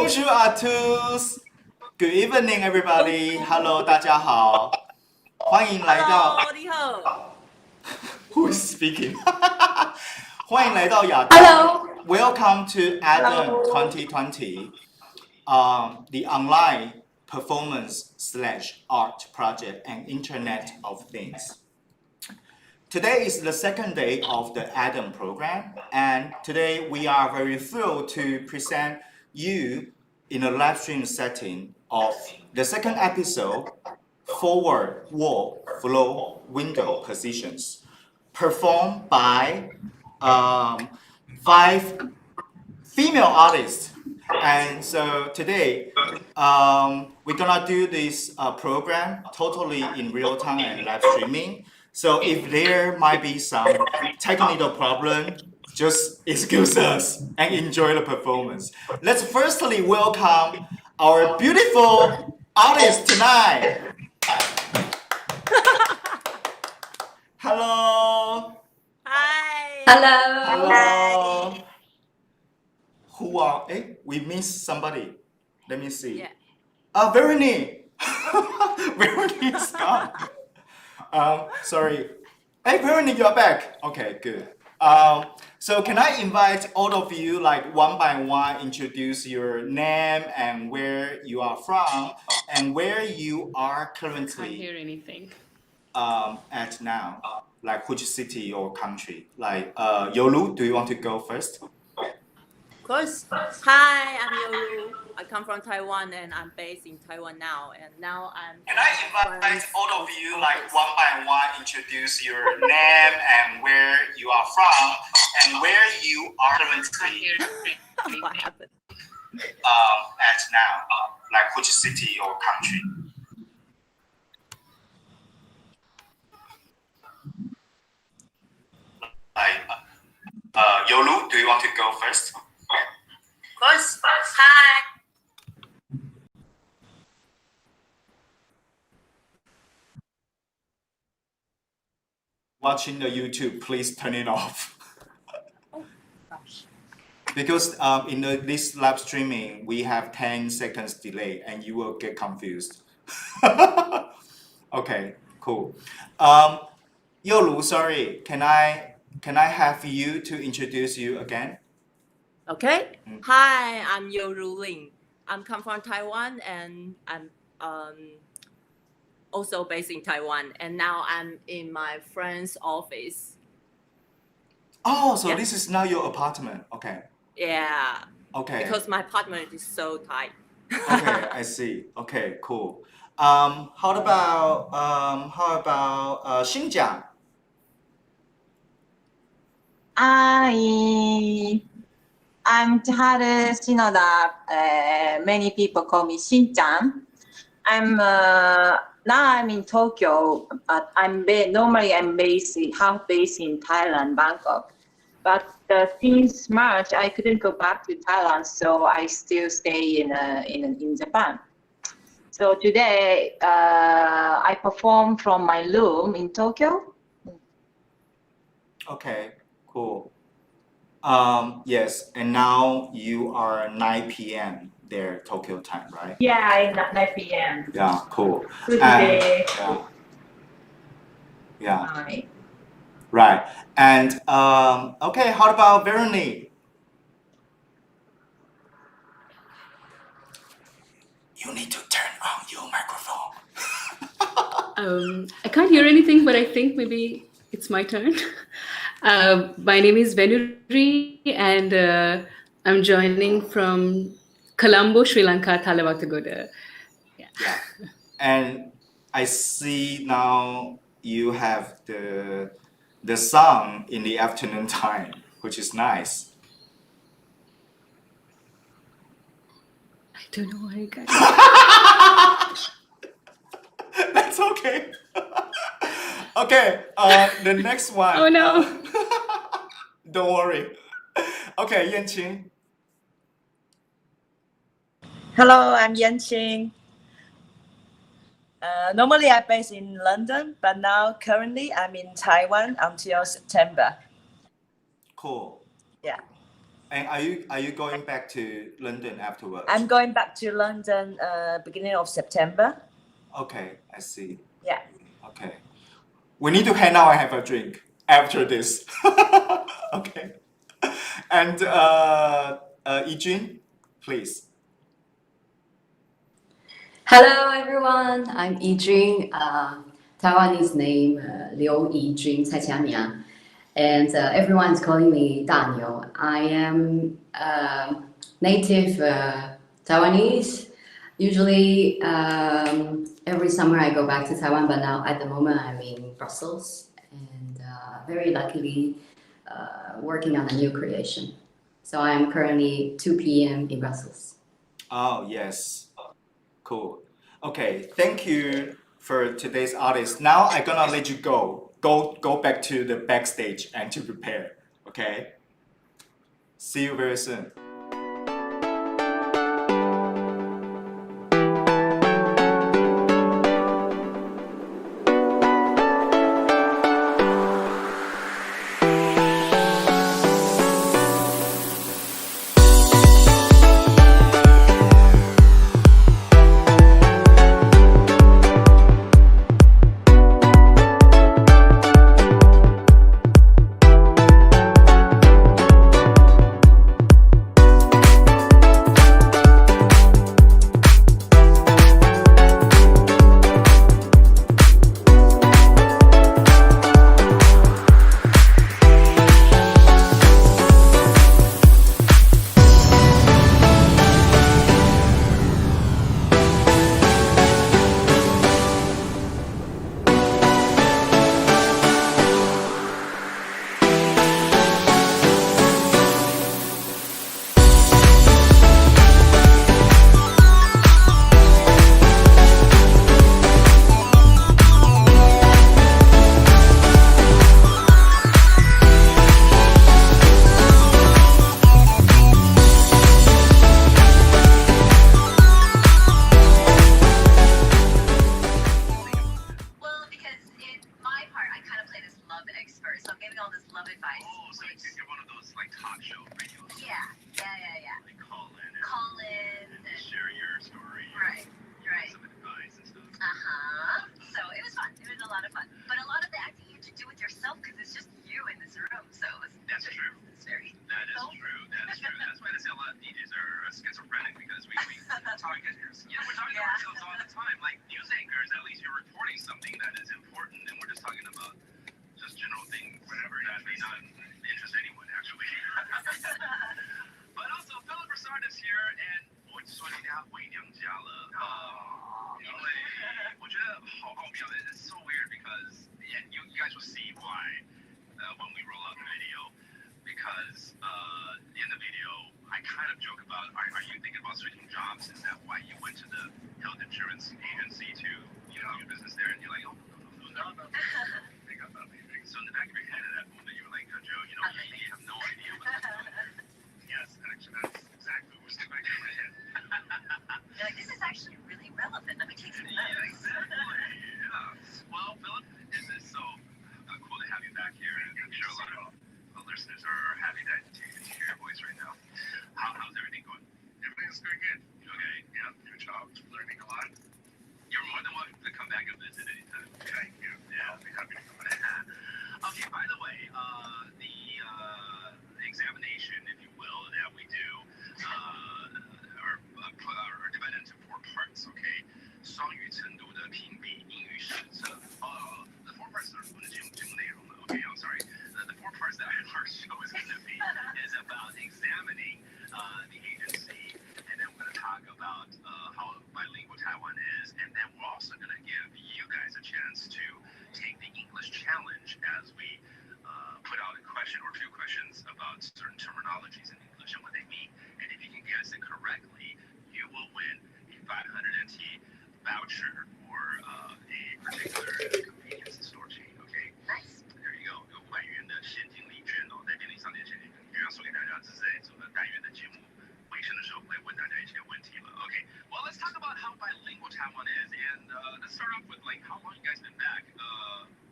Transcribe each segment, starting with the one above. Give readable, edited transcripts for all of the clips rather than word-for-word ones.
Bonjour à tous. Good evening, everybody. Hello, 大家好。欢迎来到。Hello，你好。Who is speaking? 欢迎来到亚当。Hello. Welcome to ADAM 2020, the online performance/art project and Internet of Things. Today is the second day of the ADAM program, and today we are very thrilled to present you in a live stream setting of the second episode, Forward Wall Flow Window Positions, performed by 5 female artists. And so today, we're gonna do this program totally in real time and live streaming. So if there might be some technical problem, just excuse us and enjoy the performance. Let's firstly welcome our beautiful artist tonight. Hello. Hi. Hello. Hello. Who are? We missed somebody. Let me see. Yeah. Veronique. Veronique is gone. Sorry. Hey, Veronique, you're back. Okay, good. So can I invite all of you, like one by one, introduce your name and where you are from and where you are currently. Can't hear anything. At now, like which city or country? Like Yolu, do you want to go first? Of course. Hi, I'm Yoru. I come from Taiwan and I'm based in Taiwan now. And now I'm. Can I invite all of you, like one by one, introduce your name and where you are from and where you are currently. What happened? At now, like which city or country? Like Yolu, do you want to go first? Of course. Hi. Watching the YouTube, please turn it off. Oh gosh. Because in this live streaming, we have 10 seconds delay and you will get confused. Okay, cool. Yolu, sorry, can I have you to introduce you again? Okay. Hi, I'm Yoru Ling. I'm come from Taiwan and I'm also based in Taiwan. And now I'm in my friend's office. Oh, so Yeah. this is now your apartment. Okay. Yeah. Okay. Because my apartment is so tight. Okay, I see. Okay, cool. How about Xinjiang? I'm Chihara Shinoda. Many people call me Shin-chan. Now I'm in Tokyo, but normally I'm half based in Thailand, Bangkok. But since March, I couldn't go back to Thailand, so I still stay in Japan. So today I perform from my room in Tokyo. Okay, cool. Yes, and now you are 9 p.m. there, Tokyo time, right? Yeah, 9 p.m. Yeah, cool. So today, Yeah. Right. And okay, how about Veronique? You need to turn on your microphone. I can't hear anything, but I think maybe it's my turn. My name is Venuri, and I'm joining from Colombo, Sri Lanka, Thalawatagoda. Yeah. And I see now you have the sun in the afternoon time, which is nice. I don't know why, guys. That's okay. Okay, the next one. Oh no. Don't worry. Okay, Yanqing. Hello, I'm Yanqing. Normally I'm based in London, but now currently I'm in Taiwan until September. Cool. Yeah. And are you going back to London afterwards? I'm going back to London beginning of September. Okay, I see. Yeah. Okay. We need to hang out and have a drink after this. Okay. And Yijun, please. Hello, everyone. I'm Yijun. Taiwanese name Liu Yijun, 蔡佳明. And everyone is calling me Daniel. I am native Taiwanese. Usually, every summer I go back to Taiwan, but now at the moment I'm in Brussels and very luckily working on a new creation. So I am currently 2 p.m. in Brussels. Oh, yes. Cool. Okay, thank you for today's artist. Now I'm gonna let you go. Go back to the backstage and to prepare. Okay? See you very soon.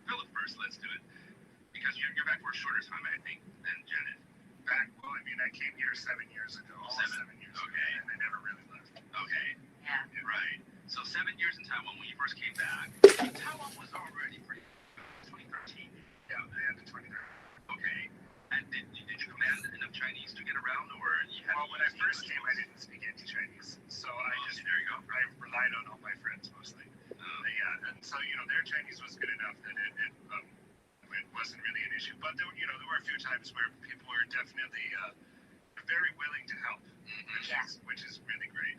Philip first, let's do it. Because you're back for a shorter time, I think, than Janet. Well, I mean, I came here 7 years ago. Almost 7 years ago. Okay. And I never really left. Okay. Yeah. Right. So 7 years in Taiwan when you first came back. Taiwan was already pretty 2013. Yeah, the end of 2013. Okay. And did you command enough Chinese to get around, or you had? Well, when I first came, I didn't speak any Chinese, so there you go. I relied on all my friends mostly. Yeah, and so their Chinese was good enough that it wasn't really an issue. But there were a few times where people were definitely very willing to help, which is really great.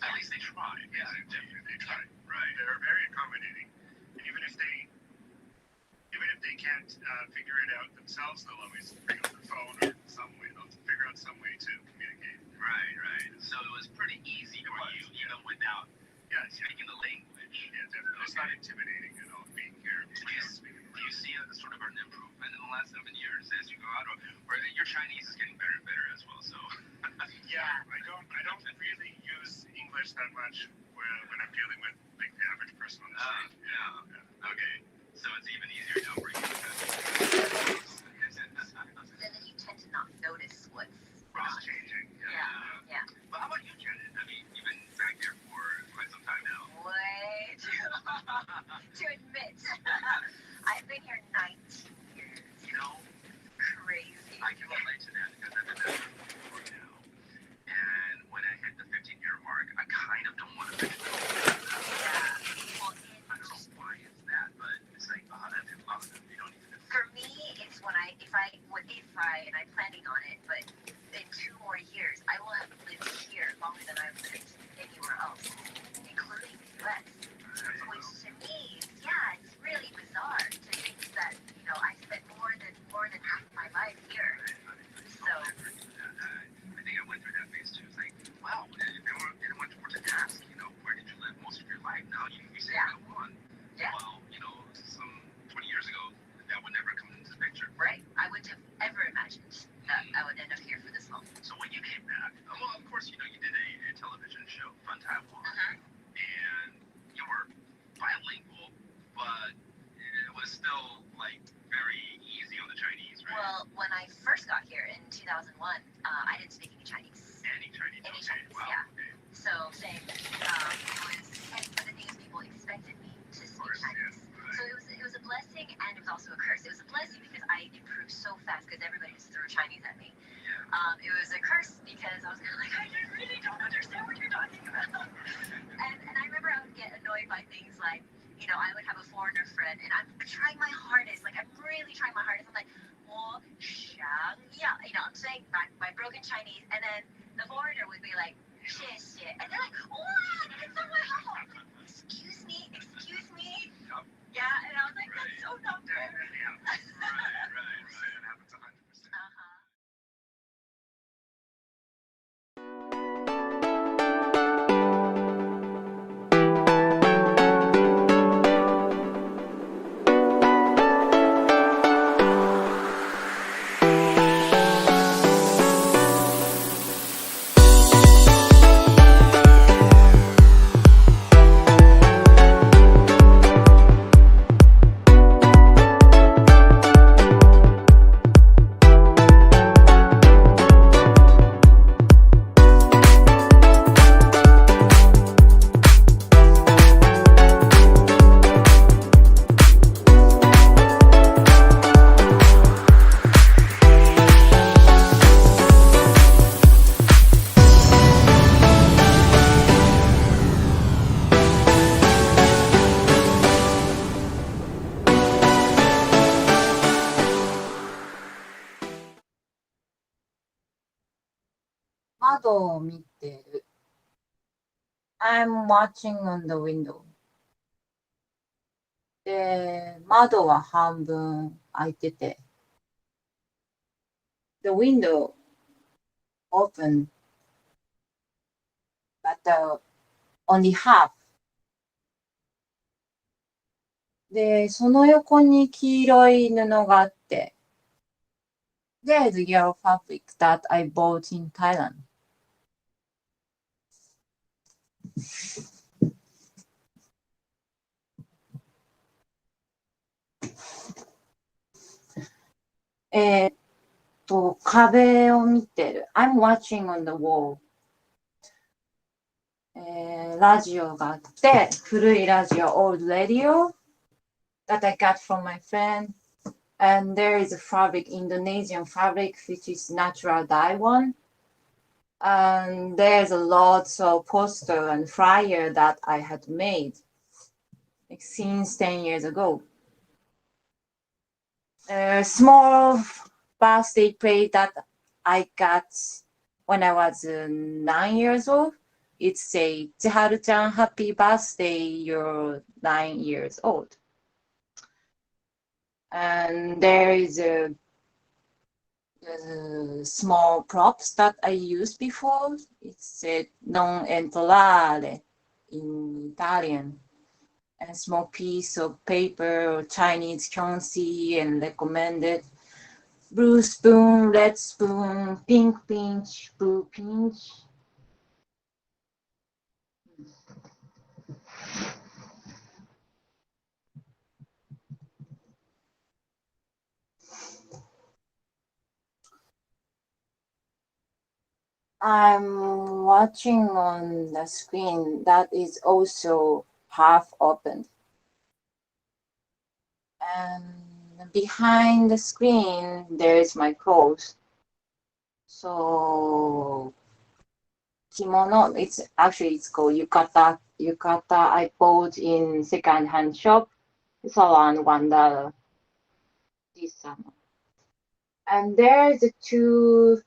At least they tried. Yeah, they tried. Right. They're very accommodating, and even if they can't figure it out themselves, they'll always bring up their phone or some way. They'll figure out some way to communicate. Right. So it was pretty easy for you, even without speaking the language. Yeah, definitely. It's not intimidating at all being here. Do you see a sort of an improvement in the last 7 years as you go out, or your Chinese is getting better and better as well? So yeah, I don't really use English that much when I'm dealing with like the average person on the street. Yeah. Okay. So it's even easier now for you. Then you tend to not notice what's changing. Yeah. But how about you, Janet? I mean, you've been back here for quite some time now. Way to admit. I've been here 19 years. Crazy. I can relate to that because I've been back here for now. And when I hit the 15-year mark, I kind of don't want to finish the Well, I don't know why it's that, but it's like, that's too long. You don't need to. for me, it's when if I'm planning on it, but in 2 more years, I will have lived here longer than I've lived anywhere else, including the US. Which to me, it's really bizarre to think that I spent more than half my life here. So I think I went through that phase too. It's like, wow, if anyone were to ask, where did you live most of your life? Now you say Taiwan. Yeah. Well, some 20 years ago, that would never come into the picture. right, I wouldn't have ever imagined that I would end up here for this long. So when you came back, well, of course, you did a television show, Fun Taiwan, and you were bilingual, but it was still like very easy on the Chinese, right? Well, when I first got here in 2001, I didn't speak any Chinese. Any Chinese? Any Okay. Chinese, Wow. yeah. Okay. So same. And for the things people expected me to speak Chinese. So it was a blessing and it was also a curse. It was a blessing because I improved so fast because everybody just threw Chinese at me. Yeah. It was a curse because I was kind of like, I really don't understand what you're talking about. And I remember I would get annoyed by things like, I would have a foreigner friend and I'm trying my hardest. Like I'm really trying my hardest. I'm like, 我想要, I'm saying my broken Chinese, and then the foreigner would be like, 谢谢, and they're like, wow, 你的中文好好. Excuse me. Yeah, and I was like, that's so not fair. Right. That happens 100%. I'm watching on the window. で、窓は半分開いてて、the window open, but only half. で、その横に黄色い布があって、there's yellow fabric that I bought in Thailand. 壁を見てる。I'm watching on the wall. ラジオがあって、古いラジオ、old radio that I got from my friend. And there is a fabric, Indonesian fabric, which is natural dye one. And there's a lots of poster and flyer that I had made like, since 10 years ago. A small birthday plate that I got when I was 9 years old. It say, Chiharu-chan, happy birthday, you're 9 years old. And there is a small props that I used before. It said non entrare in Italian. A small piece of paper or Chinese currency and recommended blue spoon, red spoon, pink pinch, blue pinch. I'm watching on the screen that is also half opened. And behind the screen, there is my clothes. So, kimono, it's called yukata. Yukata I bought in second-hand shop. It's around $1 this summer. And there's a two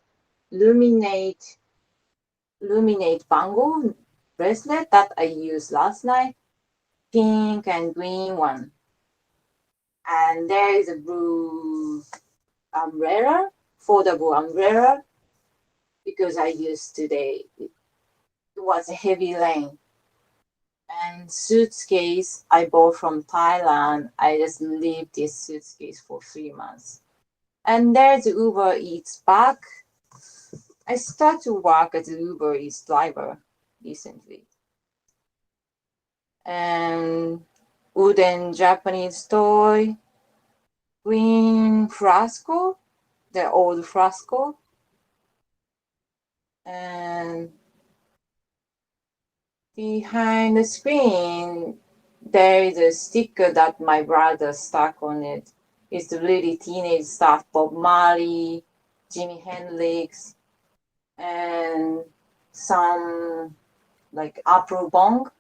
luminate bangle bracelet that I used last night, pink and green one. And there is a blue umbrella, foldable umbrella, because I used today. It was a heavy rain. And suitcase I bought from Thailand. I just leave this suitcase for 3 months. And there's Uber Eats bag. I started to work as an Uber Eats driver recently. And wooden Japanese toy, green flasco, the old flasco. And behind the screen, there is a sticker that my brother stuck on it. It's really teenage stuff, Bob Marley, Jimi Hendrix, and some like Apple Bong.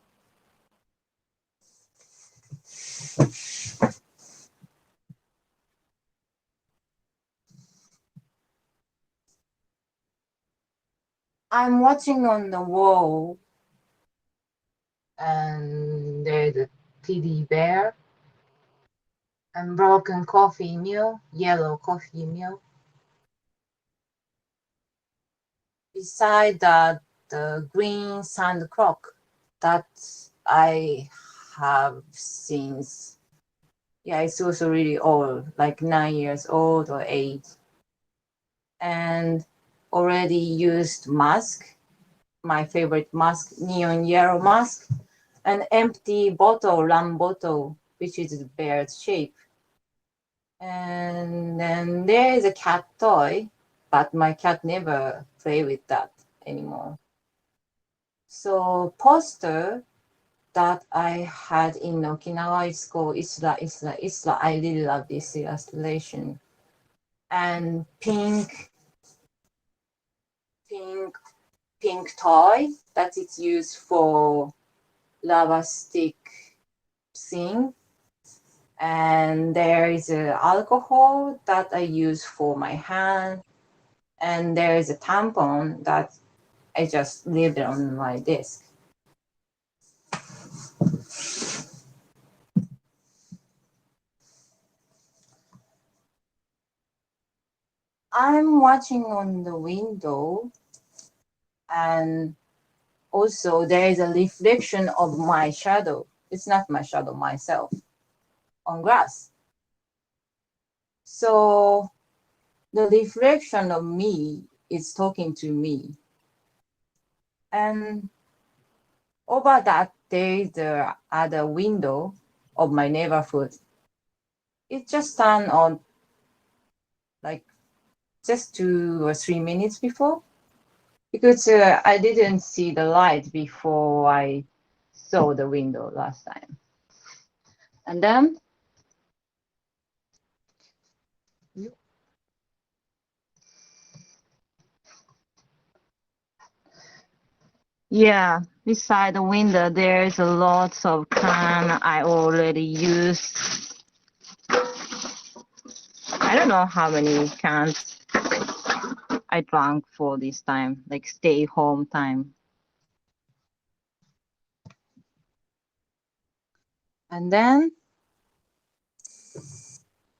I'm watching on the wall, and there's a teddy bear, and broken coffee mill, yellow coffee mill. Beside that, the green sand clock that I have since, it's also really old, like 9 years old or 8. And already used mask, my favorite mask, neon yellow mask, an empty bottle, rum bottle, which is the bear's shape. And then there is a cat toy, but my cat never play with that anymore. So poster that I had in Okinawa is called Isla. I really love this illustration. And pink toy that is used for lava stick thing. And there is alcohol that I use for my hand. And there is a tampon that I just leave it on my desk. I'm watching on the window, and also there is a reflection of my shadow. It's not my shadow, myself, on glass. So the reflection of me is talking to me. And over that, there is the other window of my neighborhood. It just turned on like just 2 or 3 minutes before, because I didn't see the light before I saw the window last time. And then yeah, beside the window there's a lot of can I already used. I don't know how many cans I drank for this time, like stay home time. And then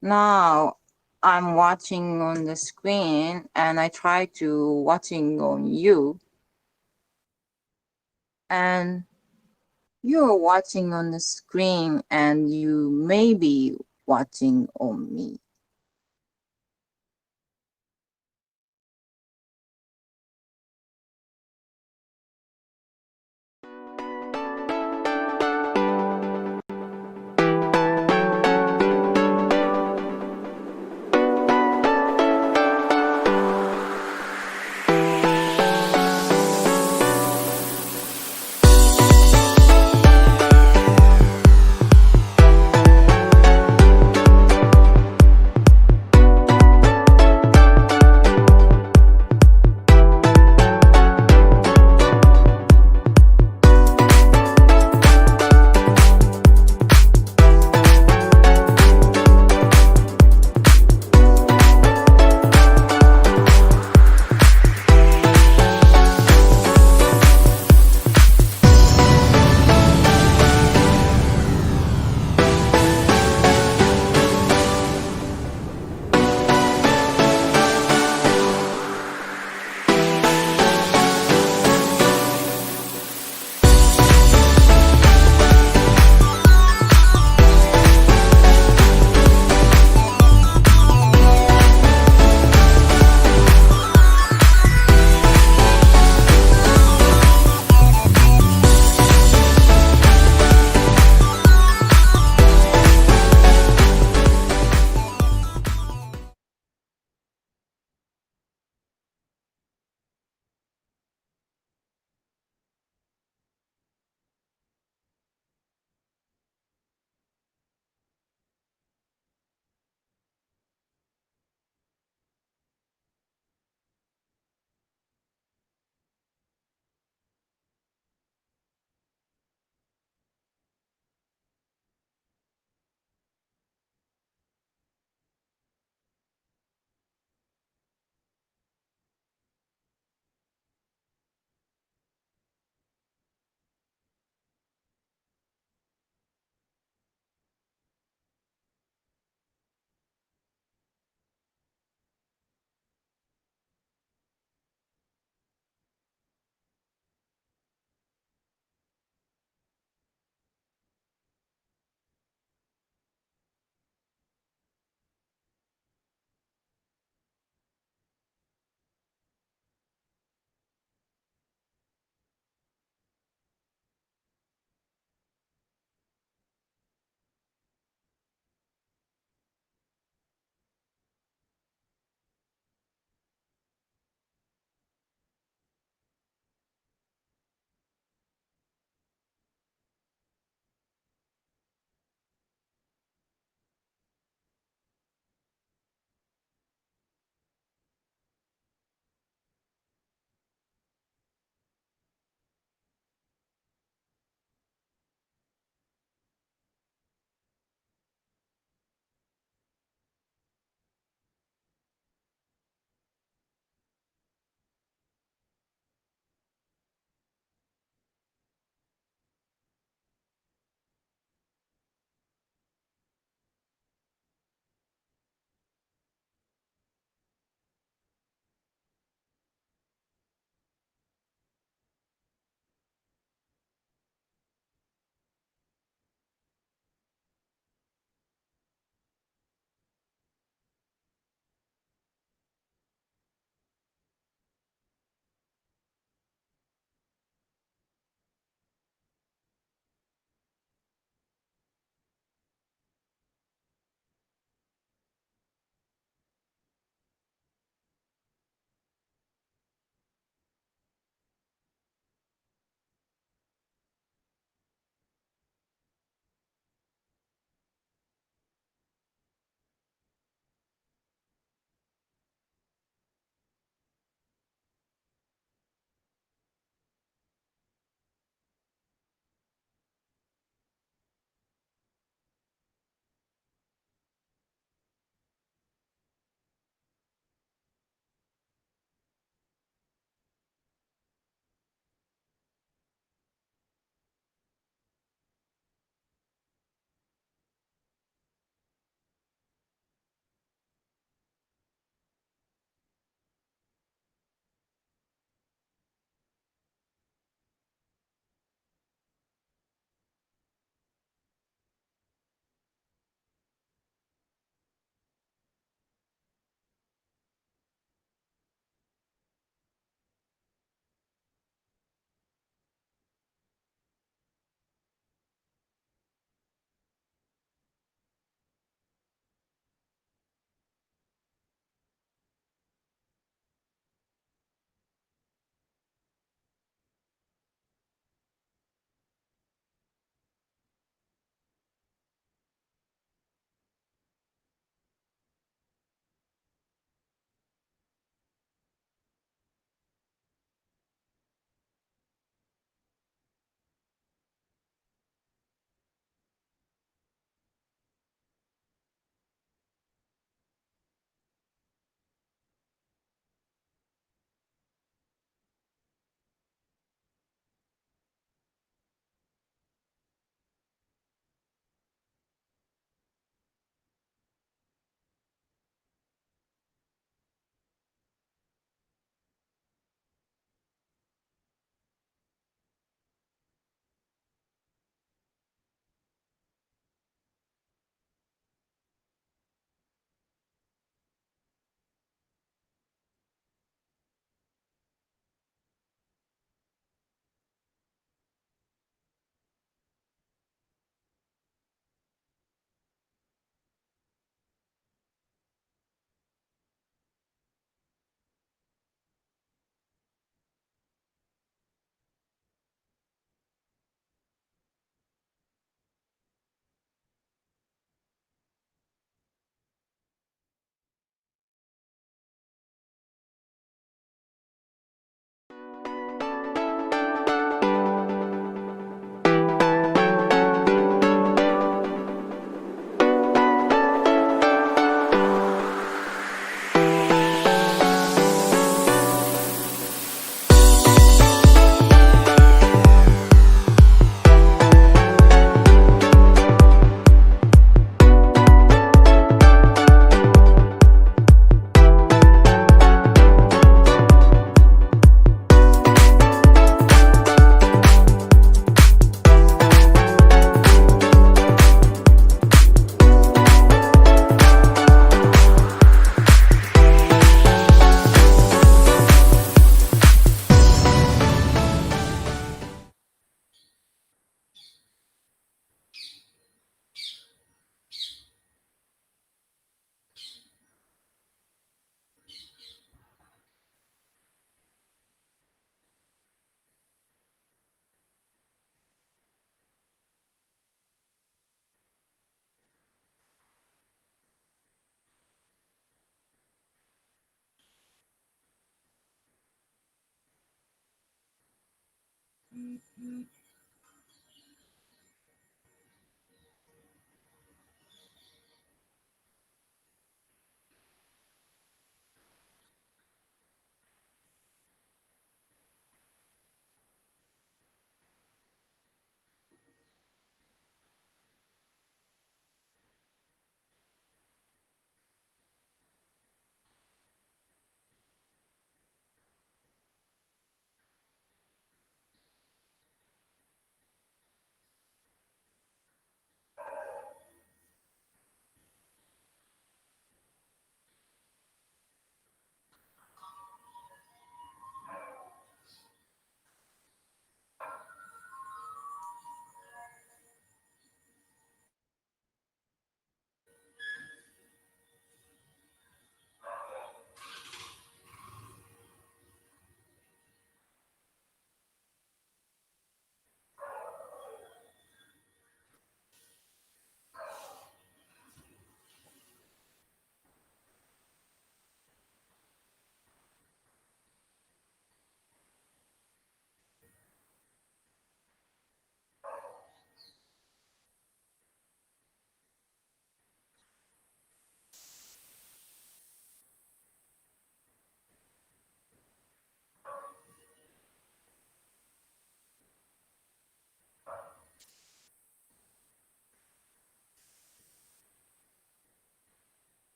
now I'm watching on the screen and I try to watching on you. And you're watching on the screen and you may be watching on me.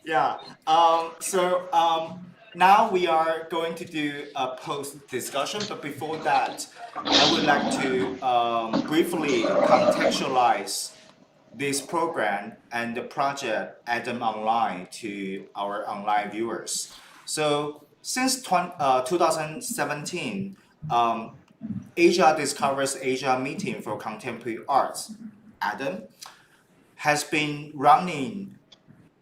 Yeah. Now we are going to do a post discussion, but before that, I would like to briefly contextualize this program and the project ADAM Online to our online viewers. So since 2017, Asia Discovers Asia Meeting for Contemporary Arts, ADAM, has been running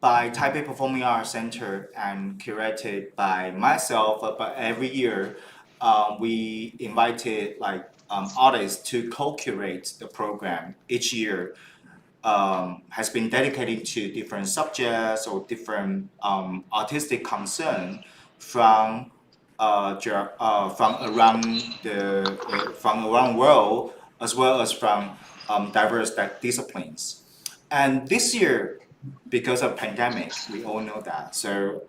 by Taipei Performing Arts Center and curated by myself. But every year, we invited artists to co-curate the program. Each year has been dedicated to different subjects or different artistic concern from from around the world, as well as from diverse disciplines. And this year, because of pandemic, we all know that. So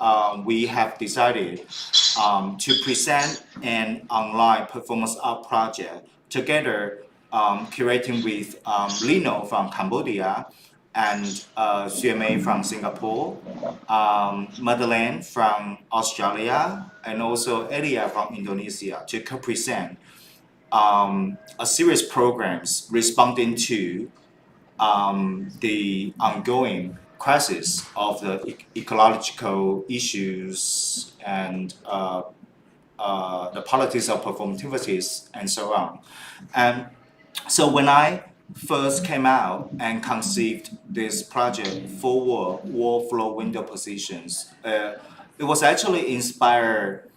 we have decided to present an online performance art project together, curating with Lino from Cambodia and CMA from Singapore, Madeleine from Australia, and also Elia from Indonesia to co-present a series of programs responding to the ongoing crisis of the ecological issues and the politics of performativities and so on. And so when I first came out and conceived this project, forward wall flow window positions, it was actually inspired,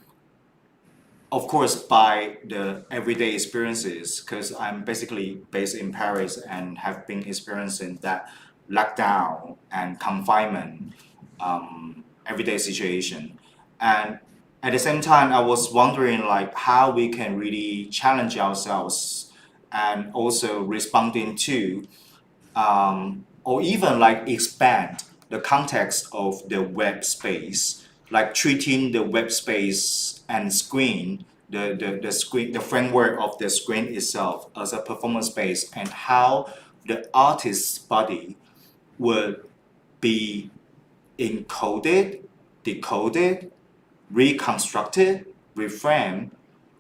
of course, by the everyday experiences, because I'm basically based in Paris and have been experiencing that lockdown and confinement everyday situation. And at the same time, I was wondering like how we can really challenge ourselves and also responding to or even like expand the context of the web space, like treating the web space and screen, the screen, the framework of the screen itself as a performance space, and how the artist's body would be encoded, decoded, reconstructed, reframed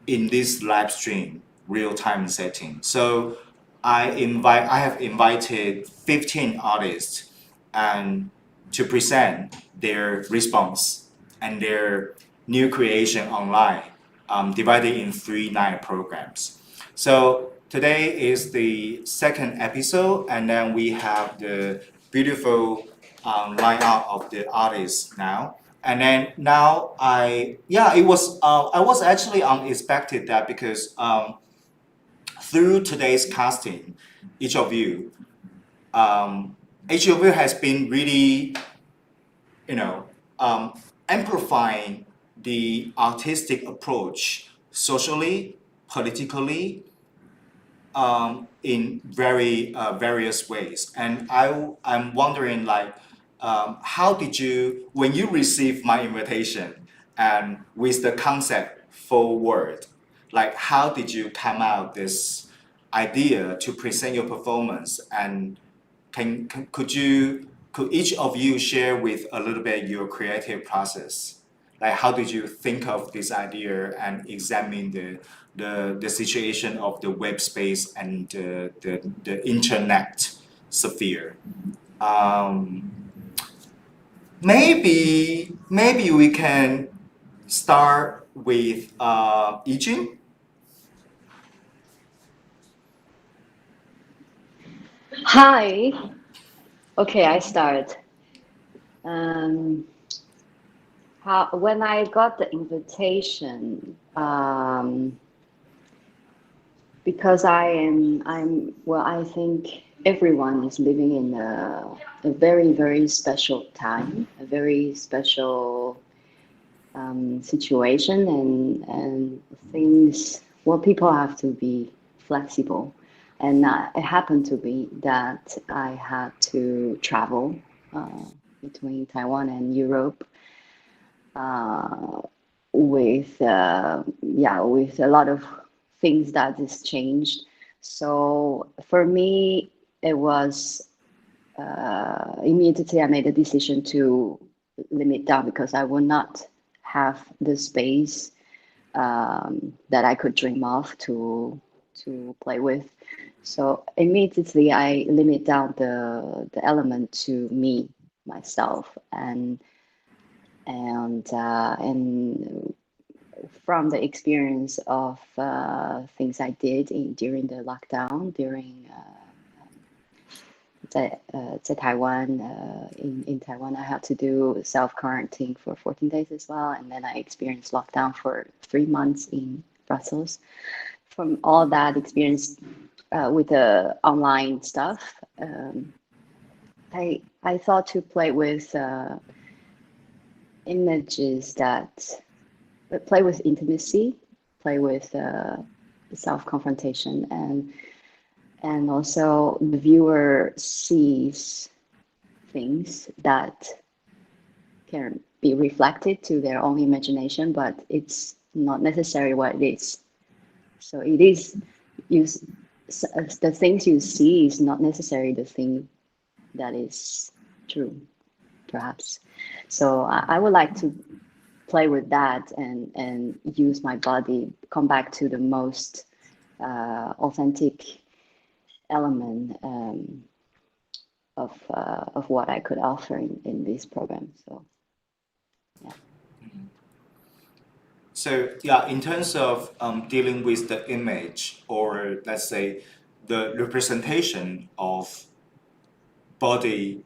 in this live stream real-time setting. So I have invited 15 artists and to present their response and their new creation online, divided in 3 night programs. So today is the second episode, and then we have the beautiful lineup of the artists now. And then now I was actually unexpected that because through today's casting, each of you has been really, amplifying the artistic approach socially, politically, in very various ways. And I'm wondering, like, how did you, when you received my invitation and with the concept forward, like, how did you come out this idea to present your performance? And could each of you share with a little bit your creative process? Like, how did you think of this idea and examine the situation of the web space and the internet sphere? Maybe we can start with Yijun. Hi. Okay, I start. When I got the invitation, because I think everyone is living in a very, very special time, a very special situation, and things. Well, people have to be flexible, and it happened to be that I had to travel between Taiwan and Europe with a lot of things that is changed. So for me, it was immediately I made a decision to limit down because I will not have the space that I could dream of to play with. So immediately I limit down the element to me, myself, and from the experience of things I did during the lockdown, during Taiwan, in Taiwan, I had to do self-quarantine for 14 days as well. And then I experienced lockdown for 3 months in Brussels. From all that experience with the online stuff, I thought to play with images that play with intimacy, play with self-confrontation, and also the viewer sees things that can be reflected to their own imagination, but it's not necessarily what it is. So it is the things you see is not necessarily the thing that is true, perhaps. So I would like to play with that and use my body, come back to the most authentic element of what I could offer in this program. So yeah. So yeah, in terms of dealing with the image, or let's say the representation of bodily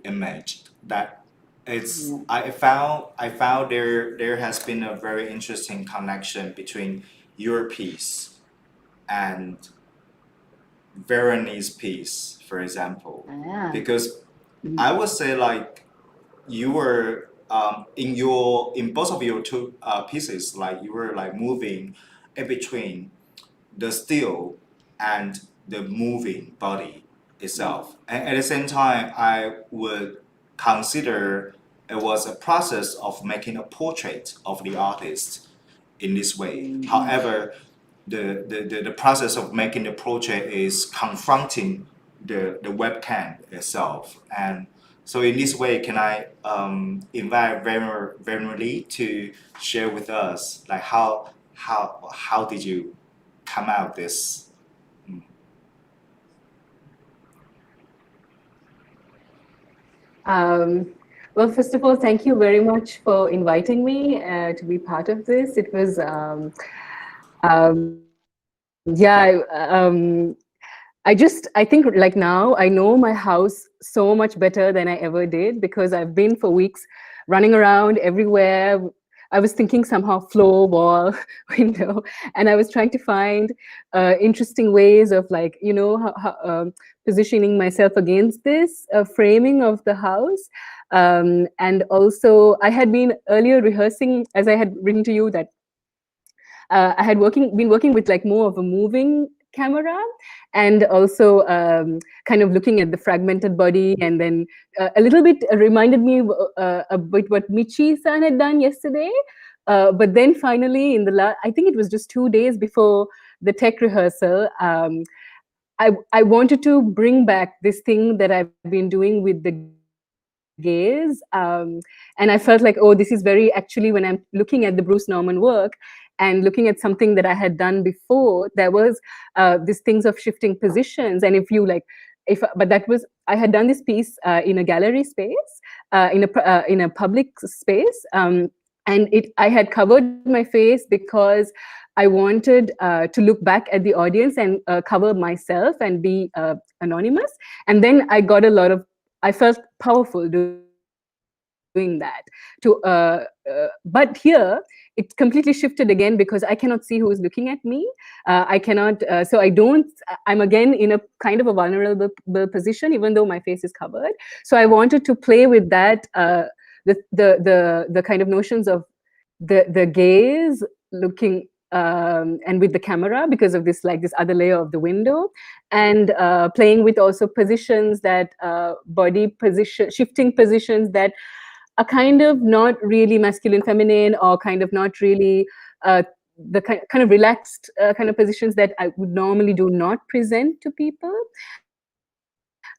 image, that it's I found there has been a very interesting connection between your piece and Veronique's piece, for example, because I would say like you were in both of your two pieces, like you were like moving in between the still and the moving body itself. And at the same time, I would consider it was a process of making a portrait of the artist in this way. However, the process of making the portrait is confronting the webcam itself. And so in this way, can I invite Veronique to share with us like how did you come out this? Well, first of all, thank you very much for inviting me to be part of this. It was, I think like now I know my house so much better than I ever did because I've been for weeks running around everywhere. I was thinking somehow floor, wall, window, and I was trying to find interesting ways of like, you know, positioning myself against this framing of the house. And also I had been earlier rehearsing, as I had written to you, that I had been working with like more of a moving camera, and also kind of looking at the fragmented body, and then a little bit reminded me a bit what Michi-san had done yesterday. But then finally, I think it was just 2 days before the tech rehearsal, I wanted to bring back this thing that I've been doing with the gaze, and I felt like, oh, this is very, actually, when I'm looking at the Bruce Nauman work and looking at something that I had done before, there was these things of shifting positions. And if you like, but that was, I had done this piece in a gallery space, in a public space, and I had covered my face because I wanted to look back at the audience and cover myself and be anonymous. And then I got I felt powerful doing that. But here, it completely shifted again because I cannot see who is looking at me. I cannot, so I'm again in a kind of a vulnerable position, even though my face is covered. So I wanted to play with that, the kind of notions of the gaze looking, and with the camera, because of this other layer of the window, and playing with also positions that shifting positions that are kind of not really masculine, feminine, or kind of not really the kind of relaxed kind of positions that I would normally do not present to people.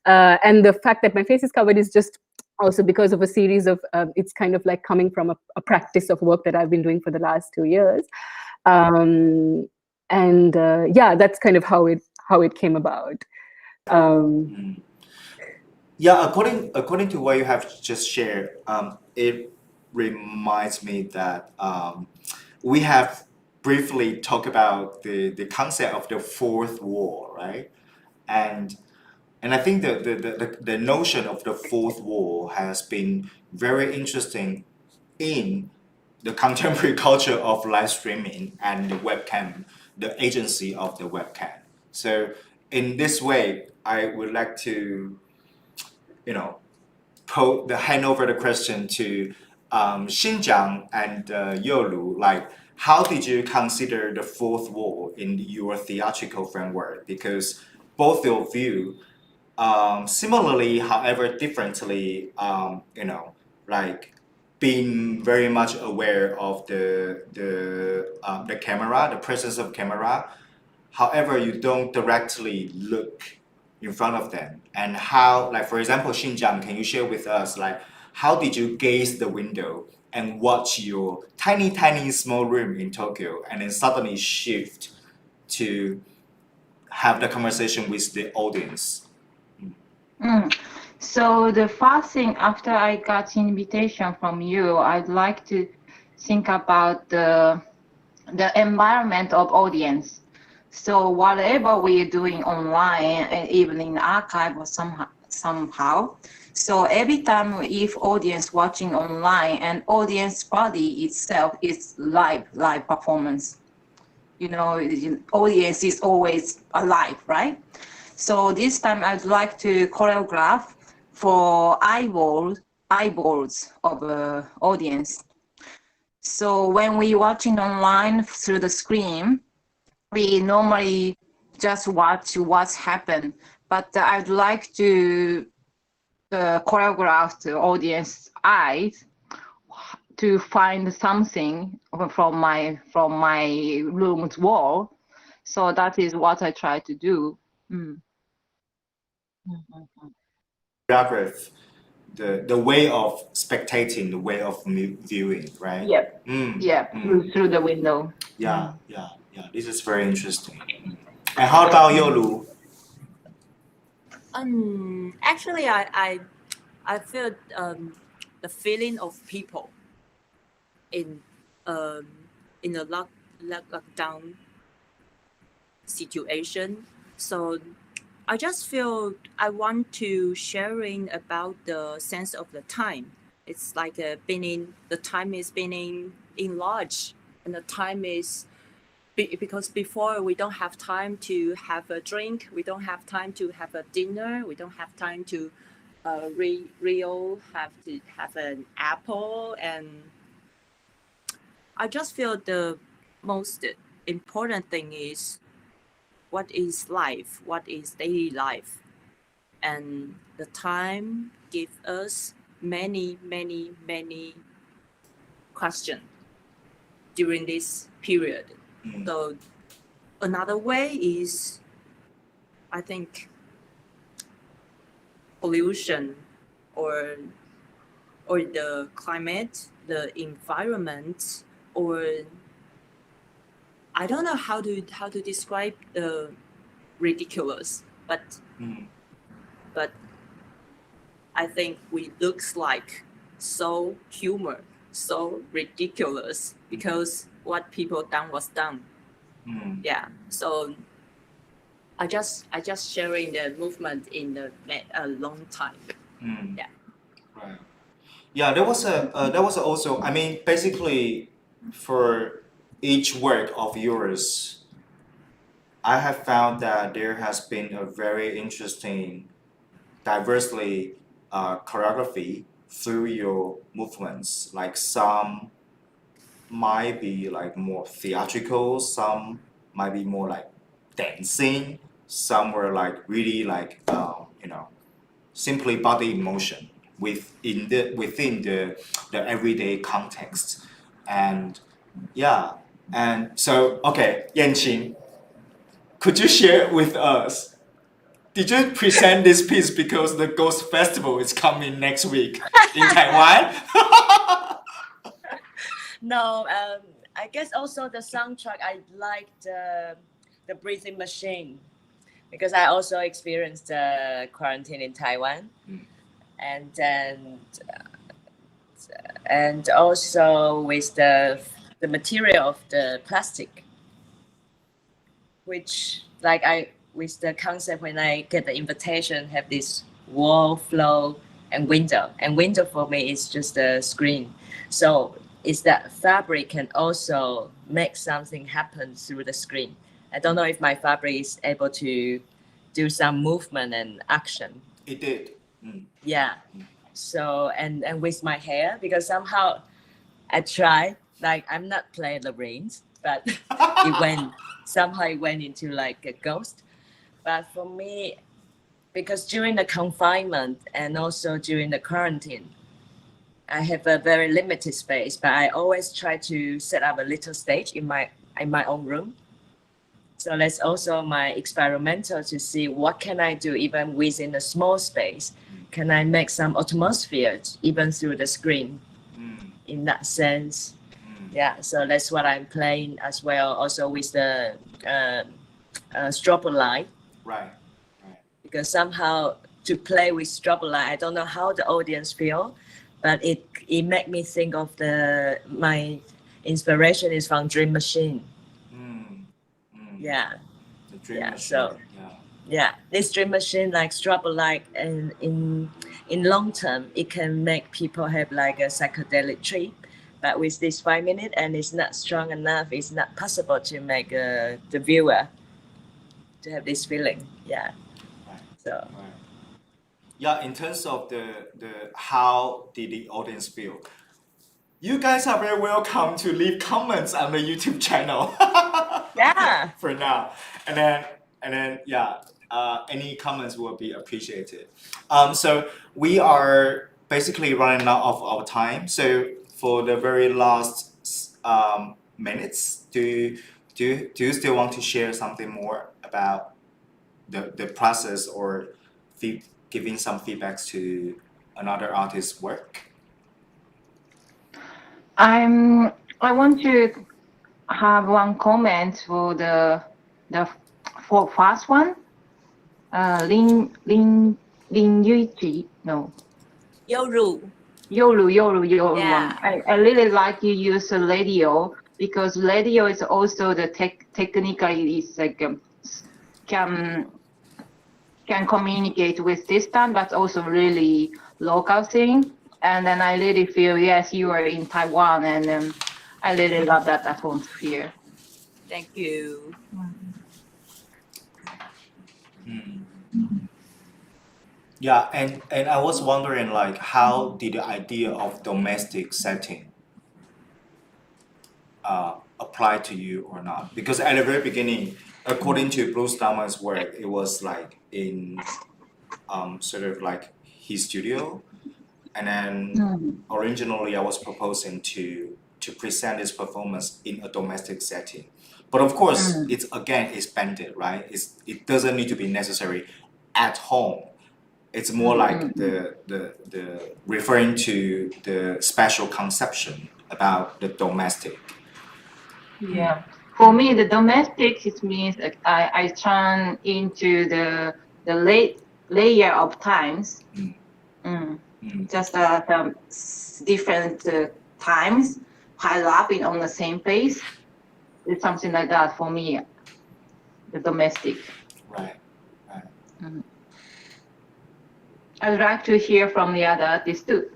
And the fact that my face is covered is just also because of a series of, it's kind of like coming from a practice of work that I've been doing for the last 2 years. Yeah, that's kind of how it came about. Yeah, according to what you have just shared, it reminds me that we have briefly talked about the concept of the fourth wall, right? And I think the notion of the fourth wall has been very interesting in the contemporary culture of live streaming and the webcam, the agency of the webcam. So in this way, I would like to, hand over the question to Xinjiang and Yolu. Like, how did you consider the fourth wall in your theatrical framework? Because both of you, similarly, however differently, like being very much aware of the camera, the presence of camera. However, you don't directly look in front of them. And how, like for example, Xinjiang, can you share with us, like, how did you gaze the window and watch your tiny, tiny small room in Tokyo, and then suddenly shift to have the conversation with the audience? So the first thing after I got invitation from you, I'd like to think about the environment of audience. So whatever we're doing online and even in archive or somehow, so every time if audience watching online and audience body itself is live performance, audience is always alive, right? So this time I'd like to choreograph for eyeballs of the audience. So when we watching online through the screen, we normally just watch what's happened. But I'd like to choreograph the audience eyes to find something from my room's wall. So that is what I try to do. Choreograph the way of spectating, the way of viewing, right? Yep. Through the window. Yeah. This is very interesting. And how about Yolu? Actually, I feel the feeling of people in a lockdown situation. So I just feel I want to sharing about the sense of the time. It's like the time is being enlarged, and the time is because before we don't have time to have a drink, we don't have time to have a dinner, we don't have time to have to have an apple, and I just feel the most important thing is what is life, what is daily life, and the time gives us many questions during this period. So another way is, I think, pollution or the climate, the environment, or I don't know how to describe the ridiculous, but I think we looks like so humor, so ridiculous because what people done was done. Yeah. So I just sharing the movement in a long time. Yeah. Right. Yeah, there was also, I mean, basically for each work of yours, I have found that there has been a very interesting, diversely choreography through your movements. Like some might be like more theatrical, some might be more like dancing, some were like really like simply body in motion within the everyday context. And yeah, and so okay, Yanqing, could you share with us Did you present this piece because the Ghost Festival is coming next week in Taiwan? No, I guess also the soundtrack. I like the breathing machine because I also experienced the quarantine in Taiwan, and then and also with the material of the plastic, which like I with the concept when I get the invitation have this wall, floor, and window for me is just a screen, so is that fabric can also make something happen through the screen. I don't know if my fabric is able to do some movement and action. It did. Yeah. So and with my hair, because somehow I tried, like I'm not playing the rings, but it went into like a ghost. But for me, because during the confinement and also during the quarantine, I have a very limited space, but I always try to set up a little stage in my own room. So that's also my experimental to see what can I do even within a small space. Can I make some atmosphere even through the screen? In that sense, yeah. So that's what I'm playing as well. Also with the strobe light. Right. Because somehow to play with strobe light, I don't know how the audience feel, but it made me think of my inspiration is from Dream Machine. Yeah. The Dream Machine. So yeah, this Dream Machine like strobe light, and in long term it can make people have like a psychedelic trip, but with this 5 minutes and it's not strong enough, it's not possible to make the viewer to have this feeling. Yeah. So. Yeah, in terms of the how did the audience feel, you guys are very welcome to leave comments on the YouTube channel. Yeah. For now, and then yeah, any comments will be appreciated. So we are basically running out of our time. So for the very last minutes, do you still want to share something more about the process or giving some feedbacks to another artist's work? I want to have one comment for the first one. Lin Yuji, no. Yoru. Yoru Yeah. one. I really like you use the radio because radio is also the technically is like can communicate with distance, but also really local thing. And then I really feel, yes, you are in Taiwan, and I really love that atmosphere. Thank you. Yeah, and I was wondering, like, how did the idea of domestic setting apply to you or not? Because at the very beginning, according to Bruce Nauman's work, it was like in sort of like his studio, and then originally I was proposing to present this performance in a domestic setting, but of course it's again expanded, right? It doesn't need to be necessary at home. It's more like the referring to the spatial conception about the domestic. Yeah, for me, the domestic it means that I turn into the layer of times. Just the different times pile up on the same place. It's something like that for me. The domestic. Right. I would like to hear from the other artists too.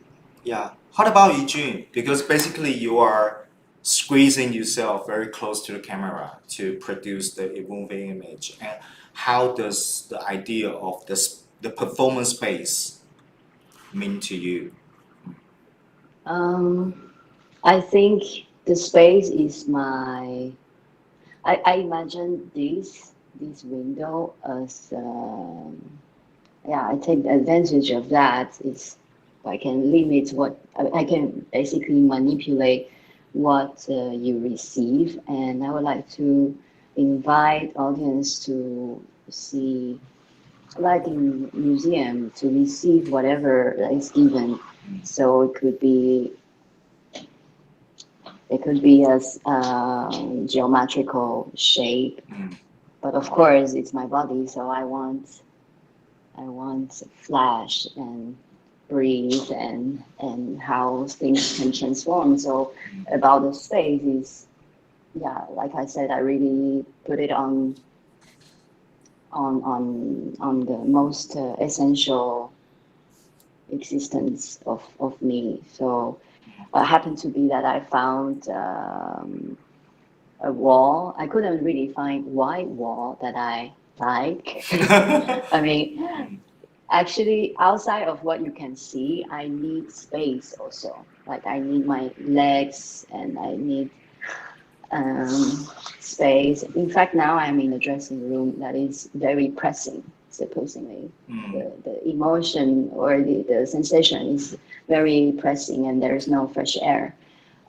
Yeah. How about you, Jun? Because basically you are squeezing yourself very close to the camera to produce the moving image. And how does the idea of the performance space mean to you? I think the space is I imagine this window as I take advantage of that. I can limit what I can basically manipulate what you receive, and I would like to invite audience to see like in museum, to receive whatever is given. So it could be a geometrical shape, but of course it's my body, so I want flash and breathe and how things can transform. So about the space is, yeah, like I said, I really put it on the most essential existence of me. So it happened to be that I found a wall. I couldn't really find white wall that I like. I mean, actually, outside of what you can see, I need space also. Like I need my legs and I need space. In fact, now I'm in a dressing room that is very pressing, supposedly. The emotion or the sensation is very pressing and there's no fresh air.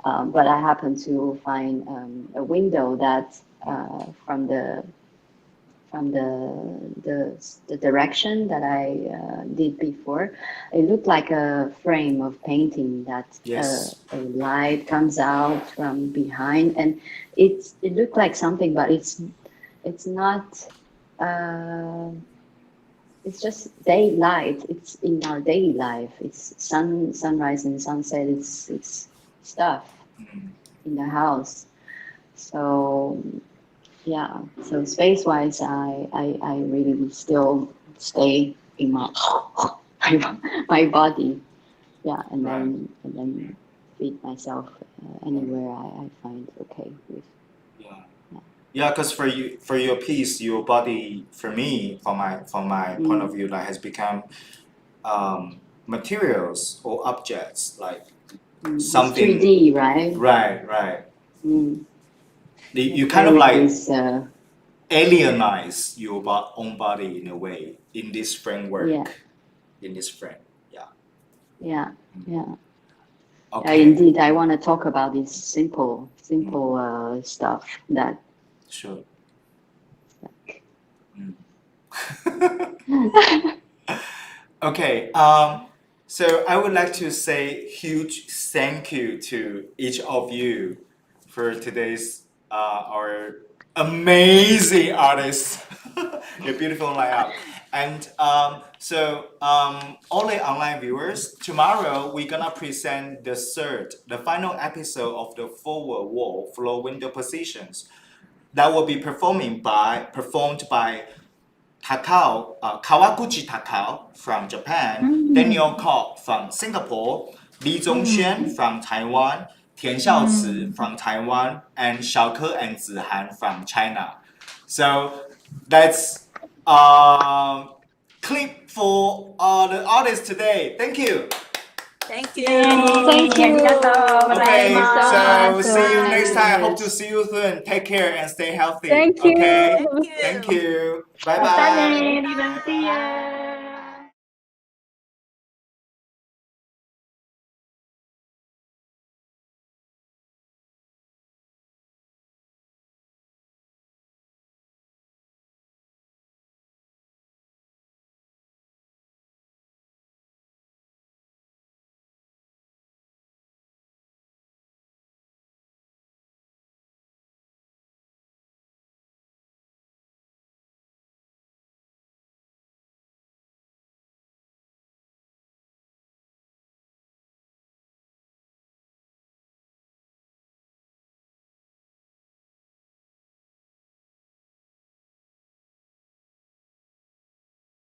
But I happen to find a window that from the direction that I did before, it looked like a frame of painting that a light comes out from behind, and it looked like something, but it's not. It's just daylight. It's in our daily life. It's sunrise and sunset. It's stuff in the house. So yeah. So space-wise, I really still stay in my my body. Yeah, and then feed myself anywhere I find okay with. Yeah, because for your piece, your body, for me, from my point of view, like has become materials or objects, like something. It's 3D, right? Right. You kind of like alienize your own body in a way in this framework. Yeah. In this frame. Yeah. Yeah. Okay. Indeed, I want to talk about this simple stuff that. Sure. Okay. So I would like to say huge thank you to each of you for today's our amazing artists, your beautiful lineup. And so all the online viewers, tomorrow we're gonna present the final episode of the forward wall flow window positions that will be performed by Takao, Kawaguchi Takao from Japan, Daniel Koh from Singapore, Li Zhongxuan from Taiwan, Tian Xiaoci from Taiwan, and Xiaoke and Zihan from China. So that's clip for the artists today. Thank you. Thank you. Thank you. Okay, so see you next time. Hope to see you soon. Take care and stay healthy. Thank you. Okay. Thank you. Thank you. Bye Bye. bye. See you.